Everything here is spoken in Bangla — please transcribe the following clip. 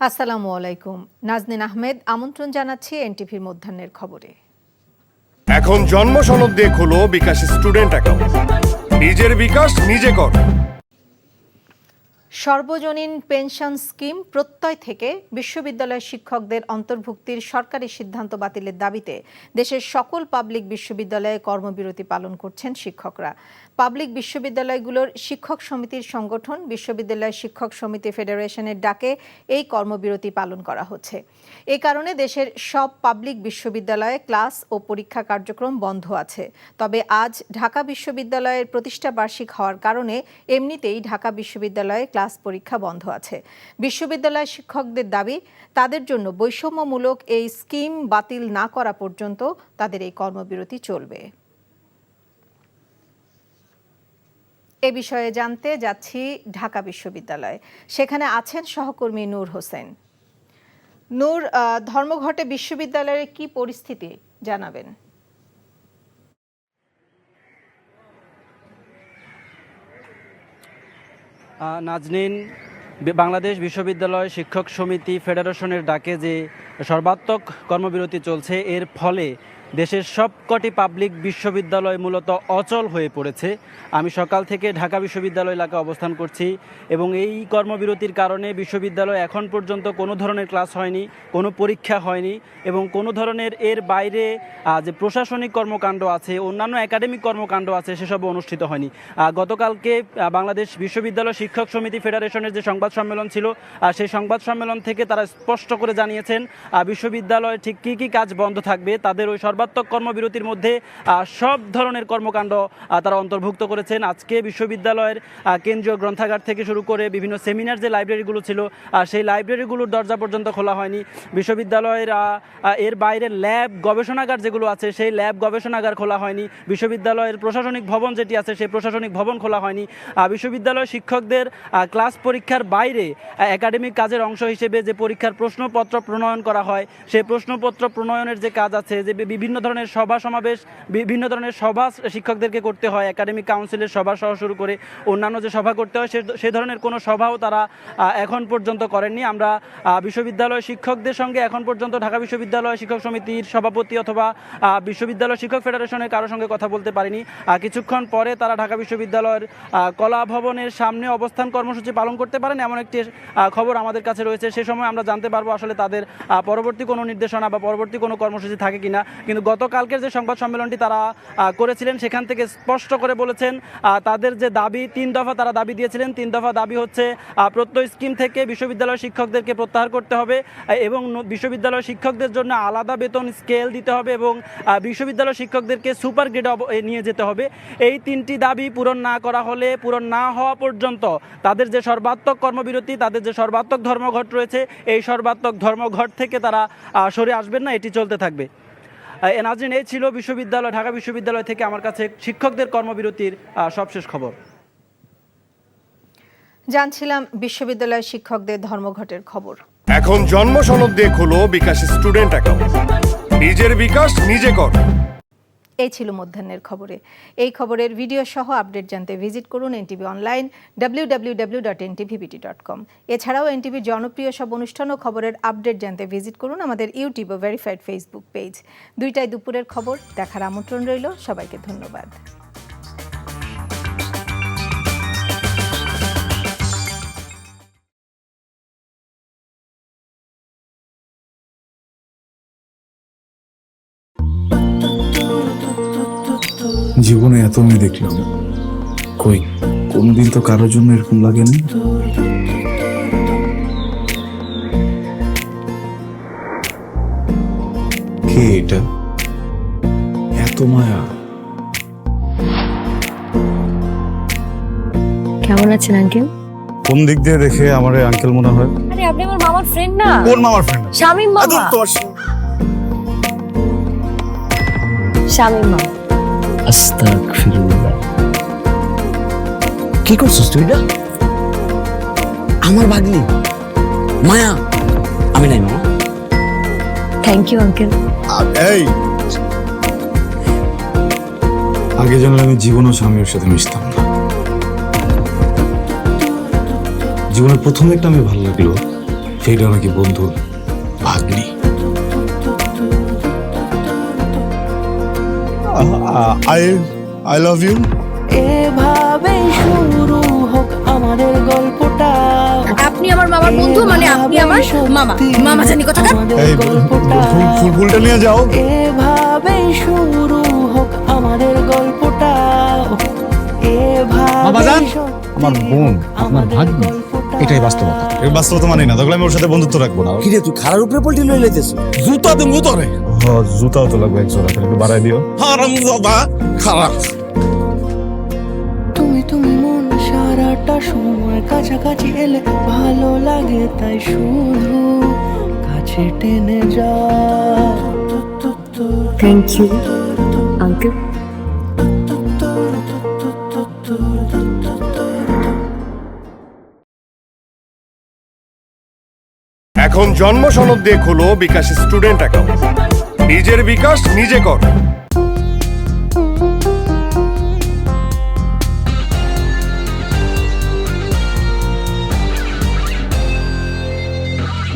আসসালামু আলাইকুম। নাজনীন আহমেদ আমন্ত্রণ জানাচ্ছি এনটিভির মধ্যাহ্নের খবরে। এখন জন্ম সনদ দিয়ে খোলো বিকাশ স্টুডেন্ট অ্যাকাউন্ট। নিজের বিকাশ নিজে কর। সর্বজনীন পেনশন স্কিম প্রত্যয় থেকে বিশ্ববিদ্যালয় শিক্ষকদের অন্তর্ভুক্তির সরকারি সিদ্ধান্ত বাতিলের দাবিতে দেশের সকল পাবলিক বিশ্ববিদ্যালয়ে কর্মবিরতি পালন করছেন শিক্ষকরা। পাবলিক বিশ্ববিদ্যালয়গুলোর শিক্ষক সমিতির সংগঠন বিশ্ববিদ্যালয় শিক্ষক সমিতি ফেডারেশনের ডাকে এই কর্মবিরতি পালন করা হচ্ছে। এ কারণে দেশের সব পাবলিক বিশ্ববিদ্যালয়ে ক্লাস ও পরীক্ষা কার্যক্রম বন্ধ আছে। তবে আজ ঢাকা বিশ্ববিদ্যালয়ের প্রতিষ্ঠা বার্ষিক হওয়ার কারণে এমনিতেই ঢাকা বিশ্ববিদ্যালয়ে ক্লাস পরীক্ষা বন্ধ আছে। বিশ্ববিদ্যালয় শিক্ষকদের দাবি, তাদের জন্য বৈষম্যমূলক এই স্কিম বাতিল না করা পর্যন্ত তাদের এই কর্মবিরতি চলবে। এ বিষয়ে জানতে যাচ্ছি ঢাকা বিশ্ববিদ্যালয়ে। সেখানে আছেন সহকর্মী নূর হোসেন। নূর, ধর্মঘটে বিশ্ববিদ্যালয়ের কি পরিস্থিতি জানাবেন? নাজনীন, বাংলাদেশ বিশ্ববিদ্যালয় শিক্ষক সমিতি ফেডারেশনের ডাকে যে সর্বাত্মক কর্মবিরতি চলছে, এর ফলে দেশের সবকটি পাবলিক বিশ্ববিদ্যালয় মূলত অচল হয়ে পড়েছে। আমি সকাল থেকে ঢাকা বিশ্ববিদ্যালয় এলাকায় অবস্থান করছি এবং এই কর্মবিরতির কারণে বিশ্ববিদ্যালয় এখন পর্যন্ত কোনো ধরনের ক্লাস হয়নি, কোনো পরীক্ষা হয়নি এবং কোনো ধরনের এর বাইরে যে প্রশাসনিক কর্মকাণ্ড আছে, অন্যান্য একাডেমিক কর্মকাণ্ড আছে, সেসব অনুষ্ঠিত হয়নি। গতকালকে বাংলাদেশ বিশ্ববিদ্যালয় শিক্ষক সমিতি ফেডারেশনের যে সংবাদ সম্মেলন ছিল, সেই সংবাদ সম্মেলন থেকে তারা স্পষ্ট করে জানিয়েছেন বিশ্ববিদ্যালয়ে ঠিক কী কী কাজ বন্ধ থাকবে। তাদের ওই সর্বাত্মক কর্মবিরতির মধ্যে সব ধরনের কর্মকাণ্ড তারা অন্তর্ভুক্ত করেছেন। আজকে বিশ্ববিদ্যালয়ের কেন্দ্রীয় গ্রন্থাগার থেকে শুরু করে বিভিন্ন সেমিনার যে লাইব্রেরিগুলো ছিল, সেই লাইব্রেরিগুলোর দরজা পর্যন্ত খোলা হয়নি। বিশ্ববিদ্যালয়ের এর বাইরে ল্যাব গবেষণাগার যেগুলো আছে, সেই ল্যাব গবেষণাগার খোলা হয়নি। বিশ্ববিদ্যালয়ের প্রশাসনিক ভবন যেটি আছে, সেই প্রশাসনিক ভবন খোলা হয়নি। বিশ্ববিদ্যালয় শিক্ষকদের ক্লাস পরীক্ষার বাইরে একাডেমিক কাজের অংশ হিসেবে যে পরীক্ষার প্রশ্নপত্র প্রণয়ন করা হয়, সেই প্রশ্নপত্র প্রণয়নের যে কাজ আছে, যে বিভিন্ন ধরনের সভা সমাবেশ, বিভিন্ন ধরনের সভা শিক্ষকদেরকে করতে হয়, একাডেমিক কাউন্সিলের সভা সহ শুরু করে অন্যান্য যে সভা করতে হয়, সে ধরনের কোনো সভাও তারা এখন পর্যন্ত করেননি। আমরা বিশ্ববিদ্যালয় শিক্ষকদের সঙ্গে এখন পর্যন্ত ঢাকা বিশ্ববিদ্যালয় শিক্ষক সমিতির সভাপতি অথবা বিশ্ববিদ্যালয় শিক্ষক ফেডারেশনের কারোর সঙ্গে কথা বলতে পারিনি। কিছুক্ষণ পরে তারা ঢাকা বিশ্ববিদ্যালয়ের কলা ভবনের সামনে অবস্থান কর্মসূচি পালন করতে পারেন, এমন একটি খবর আমাদের কাছে রয়েছে। সে সময় আমরা জানতে পারবো আসলে তাদের পরবর্তী কোনো নির্দেশনা বা পরবর্তী কোনো কর্মসূচি থাকে কিনা। কিন্তু গতকালকের যে সংবাদ সম্মেলনটি তারা করেছিলেন, সেখান থেকে স্পষ্ট করে বলেছেন তাদের যে দাবি, 3 দফা তারা দাবি দিয়েছিলেন। 3 দফা দাবি হচ্ছে প্রত্যয় স্কিম থেকে বিশ্ববিদ্যালয় শিক্ষকদেরকে প্রত্যাহার করতে হবে এবং বিশ্ববিদ্যালয় শিক্ষকদের জন্য আলাদা বেতন স্কেল দিতে হবে এবং বিশ্ববিদ্যালয় শিক্ষকদেরকে সুপার গ্রেড নিয়ে যেতে হবে। এই 3টি দাবি পূরণ না করা হলে, পূরণ না হওয়া পর্যন্ত তাদের যে সর্বাত্মক কর্মবিরতি, তাদের যে সর্বাত্মক ধর্মঘট রয়েছে, এই সর্বাত্মক ধর্মঘট থেকে তারা সরে আসবেন না, এটি চলতে থাকবে। নাজরিন, এই ছিল ঢাকা বিশ্ববিদ্যালয় থেকে আমার কাছে শিক্ষকদের কর্মবিরতির সবশেষ খবর। জানছিলাম বিশ্ববিদ্যালয় শিক্ষকদের ধর্মঘটের খবর। এখন জন্ম সনদ দিয়ে খোলো বিকাশ স্টুডেন্ট অ্যাকাউন্ট। নিজের বিকাশ নিজে কর। এই ছিল মধ্যাহ্নের খবরে। এই খবরের ভিডিও সহ আপডেট জানতে ভিজিট করুন এনটিভি অনলাইন www.ntvbt.com। এছাড়াও এনটিভির জনপ্রিয় সব অনুষ্ঠান ও খবরের আপডেট জানতে ভিজিট করুন আমাদের ইউটিউব ও ভেরিফাইড ফেসবুক পেজ। 2টায় দুপুরের খবর দেখার আমন্ত্রণ রইল। সবাইকে ধন্যবাদ। জীবনে এত মেয়ে দেখলাম, কই কোনদিন তো কারোর জন্য এরকম লাগে না। কে এটা? এত মায়া। কেমন আছেন আঙ্কেল? কোন দিক দিয়ে দেখে আমার আঙ্কেল মনে হয়? আরে আপনি আমার মামার ফ্রেন্ড না? কোন মামার ফ্রেন্ড? শামীম মামা। শামীম মামা। আস্তাগফিরুল্লাহ। কি করছিস তুই? না আমার ভাগ্নি মায়া। আমি নাই মামা। Thank you uncle. এই আগে জানলে আমি জীবনও স্বামীর সাথে মিশতাম না। জীবনের প্রথম একটা আমি ভালো লাগলো, সেটা নাকি বন্ধুর ভাগ্নি। I love you. এভাবেই শুরু হোক আমাদের গল্পটা। আপনি আমার মামার বন্ধু মানে আপনি আমার মামা। মামা জানি কোথাকার। এই ফুলটা নিয়ে যাও। এভাবেই শুরু হোক আমাদের গল্পটা। বাবাজান, আমার বোন আপনার ভাগ্নি, এটাই বাস্তবতা। এই বাস্তবতা মানি না, তাহলে আমি ওর সাথে বন্ধুত্ব রাখবো না। কিরে তুই খারার উপরে পল্টি লই লাইতেছ? জুতা দেবো তোরে। জুতাও তো লাগবে এক জোড়া, একটু বাড়াই দিও। হারামজাদা খারাপ। তুমি মন সারাটা সময় কাছাকাছি এলে ভালো লাগে, তাই শুধু কাছে টেনে যা। Thank you uncle. এখন জন্ম সনদ দিয়ে খোলো বিকাশ স্টুডেন্ট অ্যাকাউন্ট। নিজের বিকাশ নিজে কর।